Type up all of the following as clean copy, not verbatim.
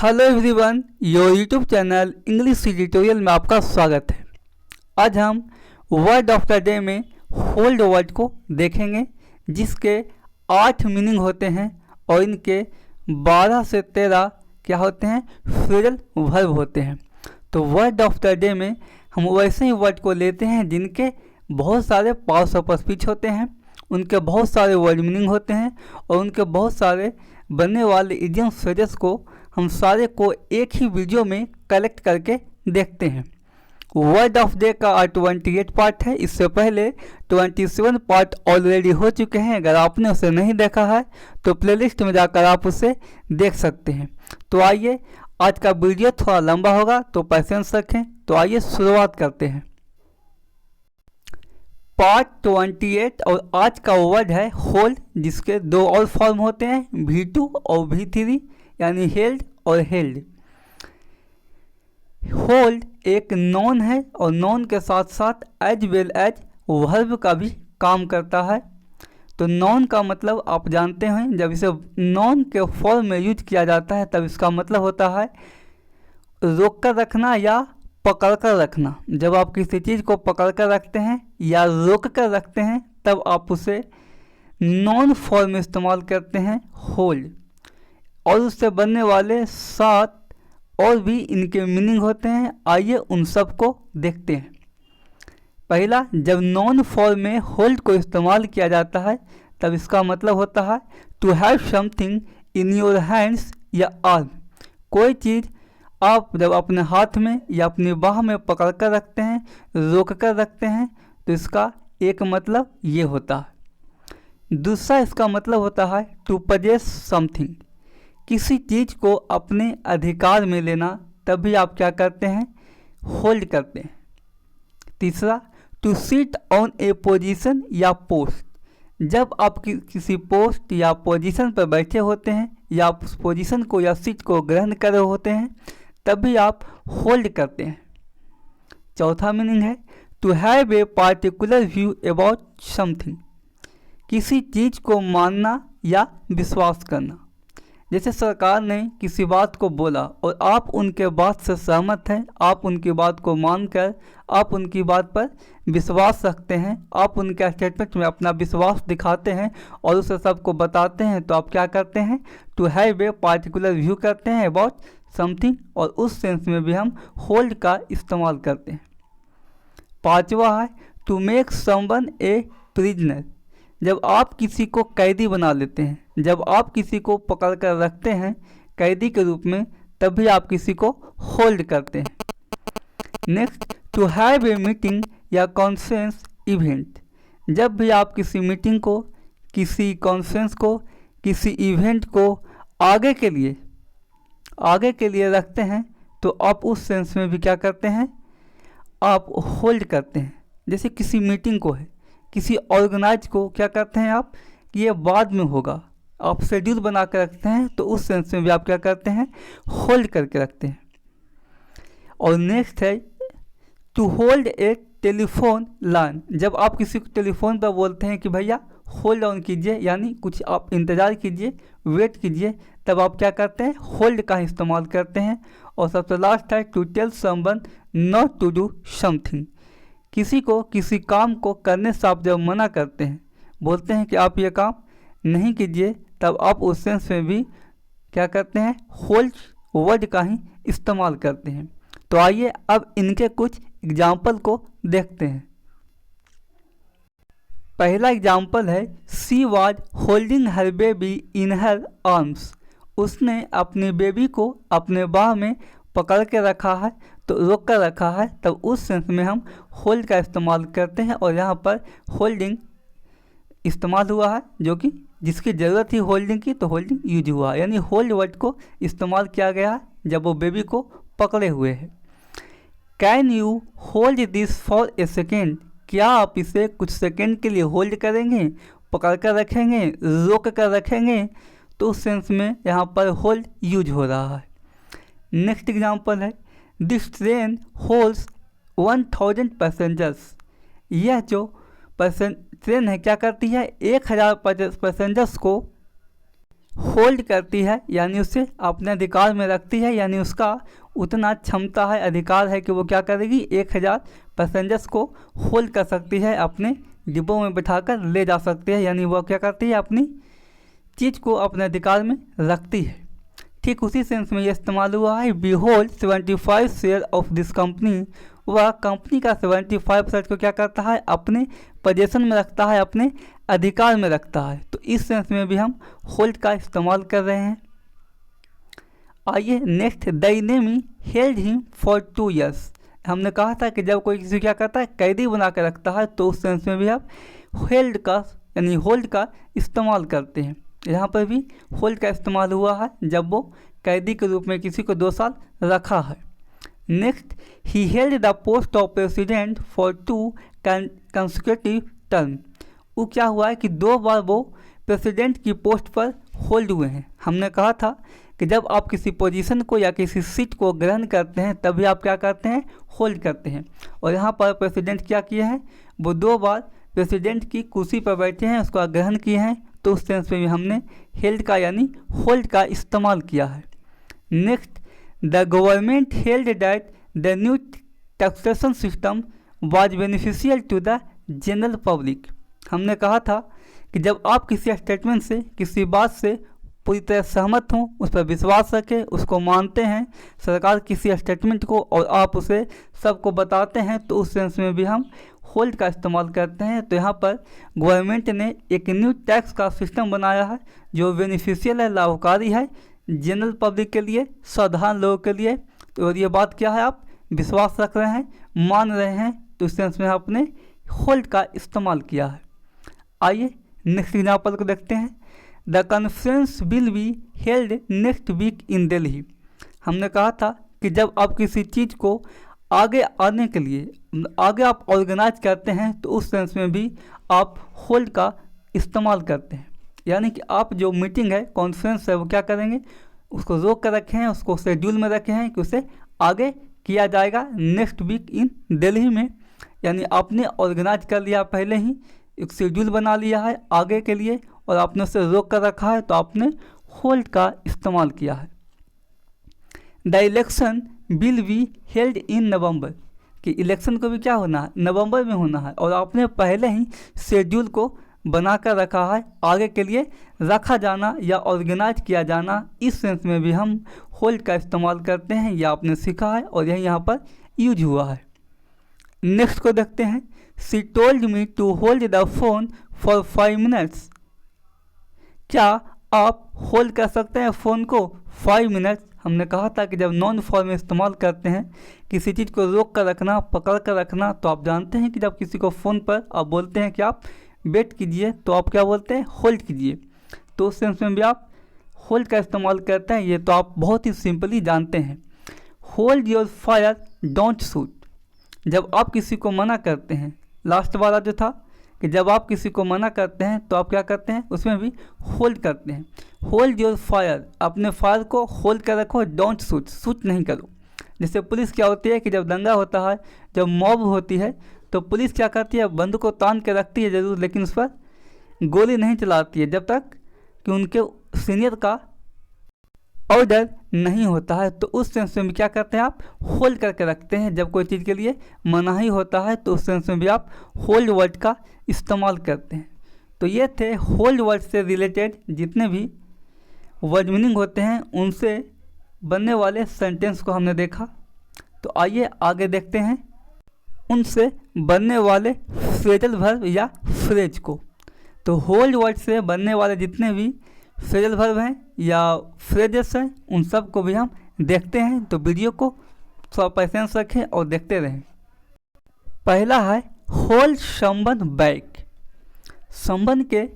Hello everyone, your YouTube channel English tutorial में आपका स्वागत है। आज हम वर्ड ऑफ द डे में होल्ड वर्ड को देखेंगे, जिसके 8 मीनिंग होते हैं और इनके 12 से 13 क्या होते हैं, फ्रेजल वर्ब होते हैं। तो वर्ड ऑफ द डे में हम वैसे ही वर्ड को लेते हैं जिनके बहुत सारे पार्ट्स ऑफ स्पीच होते हैं, उनके बहुत सारे वर्ड मीनिंग होते हैं और उनके बहुत सारे बनने वाले इडियम फ्रेजेस को हम सारे को एक ही वीडियो में कलेक्ट करके देखते हैं। वर्ड ऑफ डे का 28 पार्ट है। इससे पहले 27 पार्ट ऑलरेडी हो चुके हैं। अगर आपने उसे नहीं देखा है तो प्लेलिस्ट में जाकर आप उसे देख सकते हैं। तो आइए, आज का वीडियो थोड़ा लंबा होगा तो पेशेंस रखें। तो आइए शुरुआत करते हैं। पार्ट 28 और आज का वर्ड है होल्ड, जिसके दो और फॉर्म होते हैं, V2 और V3, यानी हेल्ड और हेल्ड। होल्ड एक नॉन है और नॉन के साथ साथ एज वेल एज वर्ब का भी काम करता है। तो नॉन का मतलब आप जानते हैं, जब इसे नॉन के फॉर्म में यूज किया जाता है तब इसका मतलब होता है रोक कर रखना या पकड़ कर रखना। जब आप किसी चीज़ को पकड़ कर रखते हैं या रोक कर रखते हैं तब आप उसे नॉन फॉर्म में इस्तेमाल करते हैं, होल्ड। और उससे बनने वाले 7 और भी इनके मीनिंग होते हैं। आइए उन सब को देखते हैं। पहला, जब नॉन फॉर्म में होल्ड को इस्तेमाल किया जाता है तब इसका मतलब होता है to have something in your hands या आर्म। कोई चीज़ आप जब अपने हाथ में या अपनी बाह में पकड़ कर रखते हैं, रोक कर रखते हैं, तो इसका एक मतलब ये होता है। दूसरा इसका मतलब होता है टू पजेस समथिंग, किसी चीज़ को अपने अधिकार में लेना, तभी आप क्या करते हैं, होल्ड करते हैं। तीसरा, to sit on a position या पोस्ट, जब आप किसी पोस्ट या पोजीशन पर बैठे होते हैं या आप उस पोजीशन को या सीट को ग्रहण कर रहे होते हैं तभी आप होल्ड करते हैं। चौथा मीनिंग है to have a particular view about something, किसी चीज़ को मानना या विश्वास करना। जैसे सरकार ने किसी बात को बोला और आप उनके बात से सहमत हैं, आप उनकी बात को मानकर आप उनकी बात पर विश्वास रखते हैं, आप उनके स्टेटमेंट में अपना विश्वास दिखाते हैं और उसे सबको बताते हैं, तो आप क्या करते हैं, to have a particular view करते हैं अबाउट समथिंग, और उस सेंस में भी हम होल्ड का इस्तेमाल करते हैं। पांचवा है to make someone a prisoner, जब आप किसी को कैदी बना लेते हैं, जब आप किसी को पकड़ कर रखते हैं कैदी के रूप में, तभी आप किसी को होल्ड करते हैं। Next, to have a meeting या कॉन्फ्रेंस इवेंट, जब भी आप किसी मीटिंग को, किसी कॉन्फ्रेंस को, किसी इवेंट को आगे के लिए रखते हैं तो आप उस सेंस में भी क्या करते हैं, आप होल्ड करते हैं। जैसे किसी मीटिंग को है, किसी ऑर्गेनाइज को क्या करते हैं आप, कि ये बाद में होगा, आप शेड्यूल बना कर रखते हैं, तो उस सेंस में भी आप क्या करते हैं, होल्ड करके रखते हैं। और नेक्स्ट है to hold a telephone line, जब आप किसी को टेलीफोन पर बोलते हैं कि भैया होल्ड ऑन कीजिए, यानी कुछ आप इंतज़ार कीजिए, वेट कीजिए, तब आप क्या करते हैं, होल्ड का इस्तेमाल करते हैं। और सबसे लास्ट है to tell someone not to do something, किसी को किसी काम को करने से आप जब मना करते हैं, बोलते हैं कि आप ये काम नहीं कीजिए, तब आप उस सेंस में भी क्या करते हैं, होल्ड वर्ड का ही इस्तेमाल करते हैं। तो आइए अब इनके कुछ एग्जाम्पल को देखते हैं। पहला एग्जाम्पल है she was holding her baby in her arms, उसने अपनी बेबी को अपने बाह में पकड़ के रखा है, तो रोक कर रखा है, तब उस सेंस में हम होल्ड का इस्तेमाल करते हैं। और यहाँ पर होल्डिंग इस्तेमाल हुआ है, जो कि जिसकी ज़रूरत थी होल्डिंग की, तो होल्डिंग यूज हुआ, यानी होल्ड वर्ड को इस्तेमाल किया गया है जब वो बेबी को पकड़े हुए है। Can you hold this for a second, क्या आप इसे कुछ सेकेंड के लिए होल्ड करेंगे, पकड़ कर रखेंगे, रोक कर रखेंगे, तो उस सेंस में यहाँ पर होल्ड यूज हो रहा है। नेक्स्ट एग्जाम्पल है दिस ट्रेन होल्ड्स 1000 पैसेंजर्स, यह जो ट्रेन है क्या करती है, 1000 पैसेंजर्स को होल्ड करती है यानी उसे अपने अधिकार में रखती है, यानी उसका उतना क्षमता है, अधिकार है कि वो क्या करेगी, 1000 पैसेंजर्स को होल्ड कर सकती है, अपने डिब्बों में बिठाकर ले जा सकती है, यानी वो क्या करती है, अपनी चीज़ को अपने अधिकार में रखती है। ठीक उसी सेंस में ये इस्तेमाल हुआ है, be hold 75 share of this company, वह कंपनी का 75% को क्या करता है, अपने पोजीशन में रखता है, अपने अधिकार में रखता है। तो इस सेंस में भी हम होल्ड का इस्तेमाल कर रहे हैं। आइए next, the enemy held him for 2 years। हमने कहा था कि जब कोई किसी क्या करता है, कैदी बना कर रखता है, तो उस सेंस में भी आप हेल्ड का यानी होल्ड का इस्तेमाल करते हैं। यहाँ पर भी होल्ड का इस्तेमाल हुआ है जब वो कैदी के रूप में किसी को 2 साल रखा है। Next, he held the post of president for 2 consecutive term. वो क्या हुआ है कि 2 बार वो प्रेसिडेंट की पोस्ट पर होल्ड हुए हैं। हमने कहा था कि जब आप किसी पोजीशन को या किसी सीट को ग्रहण करते हैं तभी आप क्या करते हैं, होल्ड करते हैं। और यहाँ पर प्रेसिडेंट क्या किए हैं, वो 2 बार प्रेसिडेंट की कुर्सी पर बैठे हैं, उसका ग्रहण किए हैं, तो उस सेंस में भी हमने हेल्ड का यानी होल्ड का इस्तेमाल किया है। Next, the government held that the new taxation system was beneficial to the general public. हमने कहा था कि जब आप किसी स्टेटमेंट से, किसी बात से पूरी तरह सहमत हों, उस पर विश्वास रखें, उसको मानते हैं, सरकार किसी स्टेटमेंट को, और आप उसे सबको बताते हैं, तो उस सेंस में भी हम होल्ड का इस्तेमाल करते हैं। तो यहाँ पर गवर्नमेंट ने एक न्यू टैक्स का सिस्टम बनाया है जो बेनिफिशियल है, लाभकारी है जनरल पब्लिक के लिए, साधारण लोगों के लिए। तो ये बात क्या है, आप विश्वास रख रहे हैं, मान रहे हैं, तो इस सेंस में आपने होल्ड का इस्तेमाल किया है। आइए नेक्स्ट एग्जाम्पल को देखते हैं। The conference will be held next week in Delhi. हमने कहा था कि जब आप किसी चीज़ को आगे आने के लिए, आगे आप ऑर्गेनाइज करते हैं, तो उस सेंस में भी आप होल्ड का इस्तेमाल करते हैं। यानी कि आप जो मीटिंग है, कॉन्फ्रेंस है, वो क्या करेंगे, उसको रोक कर रखे हैं, उसको शेड्यूल में रखे हैं कि उसे आगे किया जाएगा नेक्स्ट वीक इन दिल्ली में। यानी आपने ऑर्गेनाइज कर लिया, पहले ही एक शेड्यूल बना लिया है आगे के लिए, और आपने उसे रोक कर रखा है, तो आपने होल्ड का इस्तेमाल किया है। The election will be held in November, कि इलेक्शन को भी क्या होना है, नवंबर में होना है, और आपने पहले ही शेड्यूल को बनाकर रखा है, आगे के लिए रखा जाना या ऑर्गेनाइज किया जाना। इस सेंस में भी हम होल्ड का इस्तेमाल करते हैं, यह आपने सीखा है और यही यहाँ पर यूज हुआ है। नेक्स्ट को देखते हैं। She told me to hold the phone for 5 minutes। क्या आप होल्ड कर सकते हैं फ़ोन को 5 मिनट्स? हमने कहा था कि जब नॉन फॉर्म में इस्तेमाल करते हैं, किसी चीज़ को रोक कर रखना, पकड़ कर रखना, तो आप जानते हैं कि जब किसी को फ़ोन पर आप बोलते हैं कि आप वेट कीजिए, तो आप क्या बोलते हैं, होल्ड कीजिए। तो उस सेंस में भी आप होल्ड का इस्तेमाल करते हैं, ये तो आप बहुत ही सिंपली जानते हैं। Hold your fire don't shoot, जब आप किसी को मना करते हैं, लास्ट वाला जो था कि जब आप किसी को मना करते हैं तो आप क्या करते हैं, उसमें भी होल्ड करते हैं। होल्ड योर फायर, अपने फायर को होल्ड कर रखो, डोंट शूट, शूट नहीं करो। जैसे पुलिस क्या होती है कि जब दंगा होता है, जब मॉब होती है, तो पुलिस क्या करती है, बंदूक को तान के रखती है ज़रूर, लेकिन उस पर गोली नहीं चलाती है जब तक कि उनके सीनियर का ऑर्डर नहीं होता है। तो उस सेंस में भी क्या करते हैं, आप होल्ड करके रखते हैं। जब कोई चीज़ के लिए मनाही होता है तो उस सेंस में भी आप होल्ड वर्ड का इस्तेमाल करते हैं। तो ये थे होल्ड वर्ड से रिलेटेड जितने भी वर्ड मीनिंग होते हैं, उनसे बनने वाले सेंटेंस को हमने देखा। तो आइए आगे देखते हैं उनसे बनने वाले फ्रेजल वर्ब या फ्रेज को। तो होल्ड वर्ड से बनने वाले जितने भी फ्रेजल वर्ब हैं या फ्रेजेस हैं, उन सब को भी हम देखते हैं। तो वीडियो को थोड़ा पेशेंस रखें और देखते रहें। पहला है होल्ड समवन बैक। समवन के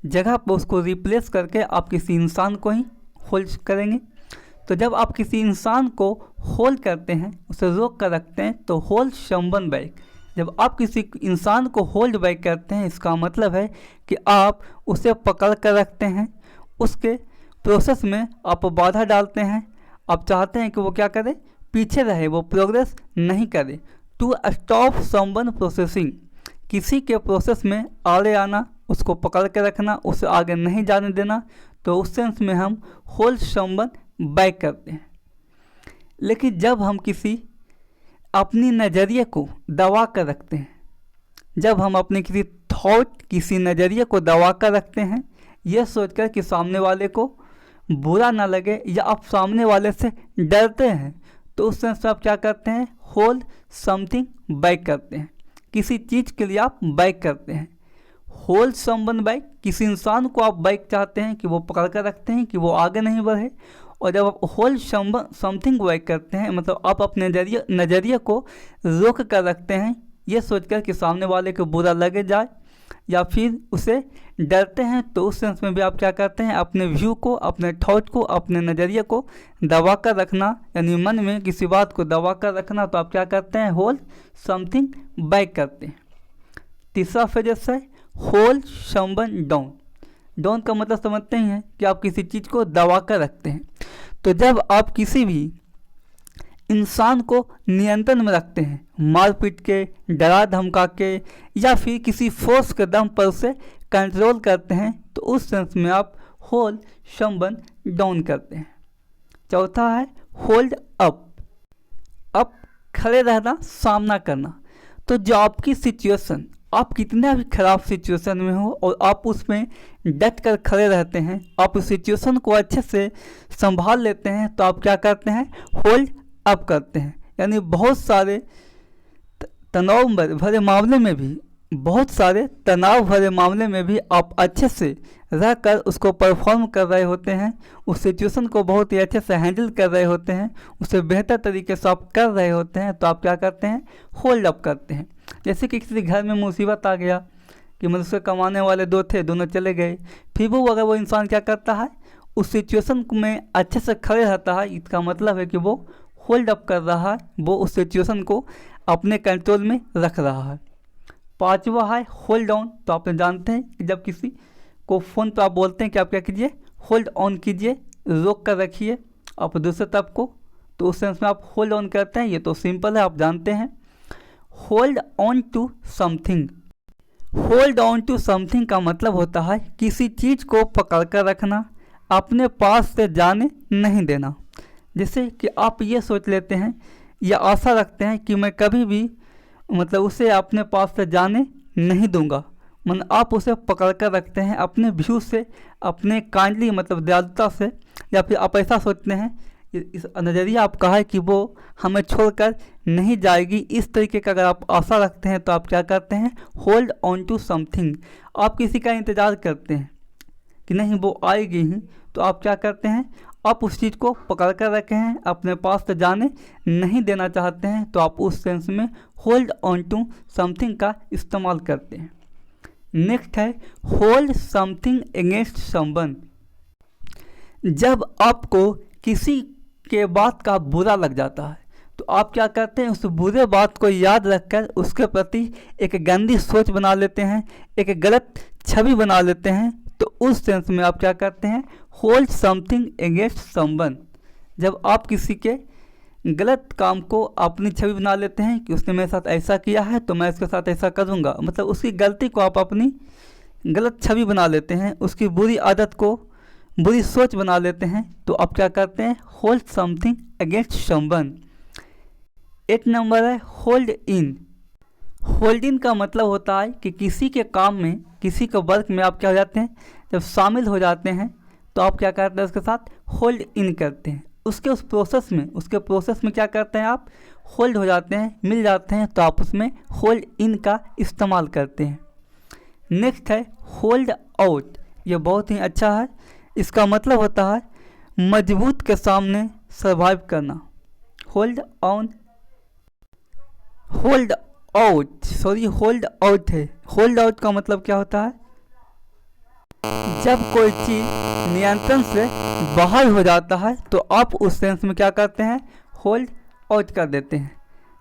जगह पर उसको रिप्लेस करके आप किसी इंसान को ही होल्ड करेंगे। तो जब आप किसी इंसान को होल्ड करते हैं, उसे रोक कर रखते हैं, तो होल्ड समवन बैक। जब आप किसी इंसान को होल्ड बैक करते हैं, इसका मतलब है कि आप उसे पकड़ कर रखते हैं, उसके प्रोसेस में आप बाधा डालते हैं, आप चाहते हैं कि वो क्या करे, पीछे रहे, वो प्रोग्रेस नहीं करे। टू स्टॉप समवन प्रोसेसिंग, किसी के प्रोसेस में आड़े आना, उसको पकड़ के रखना, उसे आगे नहीं जाने देना, तो उस सेंस में हम होल्ड समवन बैक करते हैं। लेकिन जब हम किसी अपनी नज़रिए को दबा कर रखते हैं, जब हम अपने किसी थॉट किसी नज़रिए को दबा कर रखते हैं, यह सोचकर कि सामने वाले को बुरा ना लगे या आप सामने वाले से डरते हैं, तो उस सेंस में आप क्या करते हैं, होल्ड समथिंग बैक करते हैं। किसी चीज़ के लिए आप बैक करते हैं। होल्ड समवन बैक, किसी इंसान को आप बैक चाहते हैं कि वो पकड़ कर रखते हैं कि वो आगे नहीं बढ़े। और जब आप होल्ड समथिंग बैक करते हैं, मतलब आप अपने नज़रिए को रोक कर रखते हैं, ये सोचकर कि सामने वाले को बुरा लगे जाए या फिर उसे डरते हैं, तो उस सेंस में भी आप क्या करते हैं, अपने व्यू को, अपने थॉट को, अपने नज़रिए को दबा कर रखना, यानी मन में किसी बात को दबा कर रखना, तो आप क्या करते हैं, होल्ड समथिंग बैक करते हैं। तीसरा फ्रेज है होल्ड समवन डाउन। डाउन का मतलब समझते ही हैं कि आप किसी चीज़ को दबा कर रखते हैं। तो जब आप किसी भी इंसान को नियंत्रण में रखते हैं, मारपीट के, डरा धमका के या फिर किसी फोर्स के दम पर उसे कंट्रोल करते हैं, तो उस सेंस में आप होल्ड समवन डाउन करते हैं। चौथा है होल्ड अप। अप खड़े रहना, सामना करना। तो जो आपकी सिचुएशन, आप कितना भी खराब सिचुएशन में हो और आप उसमें डट कर खड़े रहते हैं, आप उस सिचुएशन को अच्छे से संभाल लेते हैं, तो आप क्या करते हैं, होल्ड अप करते हैं। यानी बहुत सारे तनाव भरे मामले में भी, बहुत सारे तनाव भरे मामले में भी आप अच्छे से रहकर उसको परफॉर्म कर रहे होते हैं, उस सिचुएशन को बहुत ही अच्छे से हैंडल कर रहे होते हैं, उसे बेहतर तरीके से आप कर रहे होते हैं, तो आप क्या करते हैं, होल्ड अप करते हैं। जैसे कि किसी घर में मुसीबत आ गया कि मतलब उसके कमाने वाले दो थे, दोनों चले गए, फिर वो अगर वो इंसान क्या करता है, उस सिचुएशन में अच्छे से खड़े रहता है, इसका मतलब है कि वो होल्ड अप कर रहा है, वो उस सिचुएशन को अपने कंट्रोल में रख रहा है। पांचवा है होल्ड ऑन। तो आप जानते हैं कि जब किसी को फ़ोन पर आप बोलते हैं कि आप क्या कीजिए, होल्ड ऑन कीजिए, रोक कर रखिए आप दूसरे तरफ को, तो उस सेंस में आप होल्ड ऑन करते हैं। ये तो सिंपल है, आप जानते हैं। Hold on to something. Hold on to something का मतलब होता है किसी चीज़ को पकड़ कर रखना, अपने पास से जाने नहीं देना। जैसे कि आप ये सोच लेते हैं या आशा रखते हैं कि मैं कभी भी मतलब उसे अपने पास से जाने नहीं दूंगा, मतलब आप उसे पकड़ कर रखते हैं अपने व्यू से, अपने काइंडली मतलब दयालुता से, या फिर आप ऐसा सोचते हैं, इस नज़रिया आपका है कि वो हमें छोड़कर नहीं जाएगी। इस तरीके का अगर आप आशा रखते हैं, तो आप क्या करते हैं, होल्ड ऑन टू समथिंग। आप किसी का इंतज़ार करते हैं कि नहीं वो आएगी ही, तो आप क्या करते हैं, आप उस चीज़ को पकड़ कर रखे हैं, अपने पास से जाने नहीं देना चाहते हैं, तो आप उस सेंस में होल्ड ऑन टू समथिंग का इस्तेमाल करते हैं। नेक्स्ट है होल्ड समथिंग अगेंस्ट समवन। जब आपको किसी के बात का बुरा लग जाता है, तो आप क्या करते हैं, उस बुरे बात को याद रखकर उसके प्रति एक गंदी सोच बना लेते हैं, एक गलत छवि बना लेते हैं, तो उस सेंस में आप क्या करते हैं, होल्ड समथिंग अगेंस्ट समवन। जब आप किसी के गलत काम को अपनी छवि बना लेते हैं कि उसने मेरे साथ ऐसा किया है तो मैं इसके साथ ऐसा करूँगा, मतलब उसकी गलती को आप अपनी गलत छवि बना लेते हैं, उसकी बुरी आदत को बुरी सोच बना लेते हैं, तो आप क्या करते हैं, hold something against someone. 8 number है होल्ड इन। होल्ड इन का मतलब होता है कि किसी के काम में, किसी के वर्क में आप क्या हो जाते हैं, जब शामिल हो जाते हैं, तो आप क्या करते हैं, उसके साथ होल्ड इन करते हैं, उसके प्रोसेस में क्या करते हैं, आप होल्ड हो जाते हैं, मिल जाते हैं, तो आप उसमें होल्ड इन का इस्तेमाल करते हैं। नेक्स्ट है होल्ड आउट। ये बहुत ही अच्छा है, इसका मतलब होता है मजबूत के सामने सर्वाइव करना। Hold on, hold out, sorry hold out है। होल्ड आउट का मतलब क्या होता है, जब कोई चीज़ नियंत्रण से बाहर हो जाता है, तो आप उस सेंस में क्या करते हैं, होल्ड आउट कर देते हैं।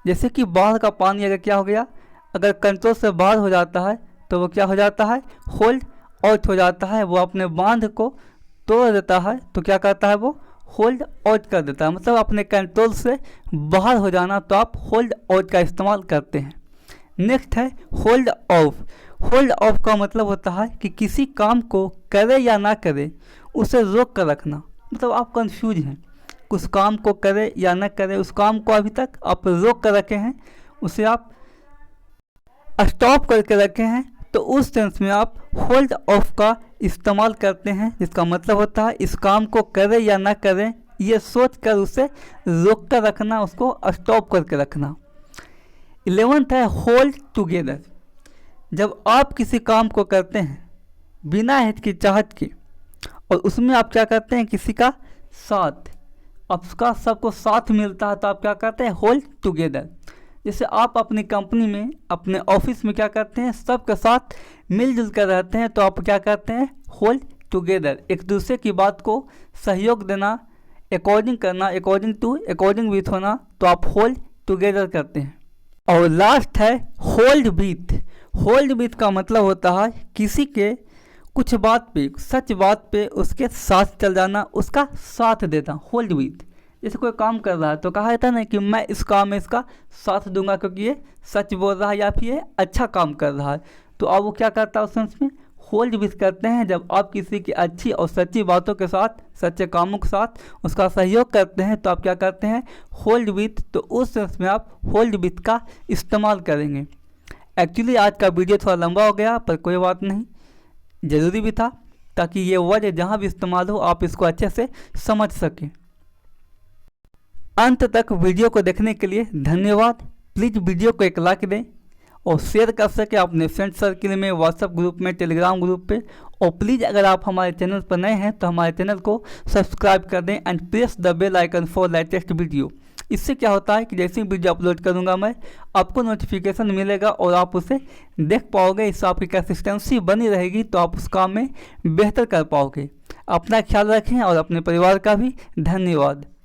जैसे कि बाहर का पानी अगर क्या हो गया, अगर कंट्रोल से बाहर हो जाता है, तो वो क्या हो जाता है, होल्ड आउट हो जाता है, वो अपने बांध को तोड़ देता है, तो क्या करता है, वो होल्ड आउट कर देता है, मतलब अपने कंट्रोल से बाहर हो जाना, तो आप होल्ड आउट का इस्तेमाल करते हैं। नेक्स्ट है होल्ड ऑफ। होल्ड ऑफ का मतलब होता है कि किसी काम को करे या ना करे, उसे रोक कर रखना, मतलब आप कंफ्यूज हैं उस काम को करें या न करें, उस काम को अभी तक आप रोक कर रखे हैं, उसे आप स्टॉप करके रखे हैं, तो उस सेंस में आप होल्ड ऑफ का इस्तेमाल करते हैं, जिसका मतलब होता है इस काम को करें या ना करें ये सोच कर उसे रोक कर रखना, उसको स्टॉप करके रखना। 11th है होल्ड टुगेदर। जब आप किसी काम को करते हैं बिना हिचकिचाहट के और उसमें आप क्या करते हैं, किसी का साथ, आपका सबको साथ मिलता है, तो आप क्या करते हैं, होल्ड टुगेदर। जैसे आप अपनी कंपनी में, अपने ऑफिस में क्या करते हैं, सबके साथ मिलजुल कर रहते हैं, तो आप क्या करते हैं, होल्ड टुगेदर। एक दूसरे की बात को सहयोग देना, अकॉर्डिंग करना, अकॉर्डिंग विथ होना, तो आप होल्ड टुगेदर करते हैं। और लास्ट है होल्ड विथ। होल्ड विथ का मतलब होता है किसी के कुछ बात पे, सच बात पे उसके साथ चल जाना, उसका साथ देना, होल्ड विथ। जैसे कोई काम कर रहा है तो कहा जाता है ना कि मैं इस काम में इसका साथ दूंगा क्योंकि ये सच बोल रहा है या फिर ये अच्छा काम कर रहा है, तो अब वो क्या करता है उस सेंस में, होल्ड विथ करते हैं। जब आप किसी की अच्छी और सच्ची बातों के साथ, सच्चे कामों के साथ उसका सहयोग करते हैं, तो आप क्या करते हैं, होल्ड विथ। तो उस सेंस में आप होल्ड विथ का इस्तेमाल करेंगे। एक्चुअली आज का वीडियो थोड़ा लंबा हो गया, पर कोई बात नहीं, ज़रूरी भी था, ताकि ये वर्ड जहाँ भी इस्तेमाल हो आप इसको अच्छे से समझ सकें। अंत तक वीडियो को देखने के लिए धन्यवाद। प्लीज़ वीडियो को एक लाइक दें और शेयर कर सके अपने फ्रेंड सर्किल में, व्हाट्सएप ग्रुप में, टेलीग्राम ग्रुप पे। और प्लीज़ अगर आप हमारे चैनल पर नए हैं तो हमारे चैनल को सब्सक्राइब कर दें and press the bell icon for latest video. इससे क्या होता है कि जैसे ही वीडियो अपलोड करूंगा मैं, आपको नोटिफिकेशन मिलेगा और आप उसे देख पाओगे। इससे आपकी कंसिस्टेंसी बनी रहेगी, तो आप उस काम में बेहतर कर पाओगे। अपना ख्याल रखें और अपने परिवार का भी। धन्यवाद।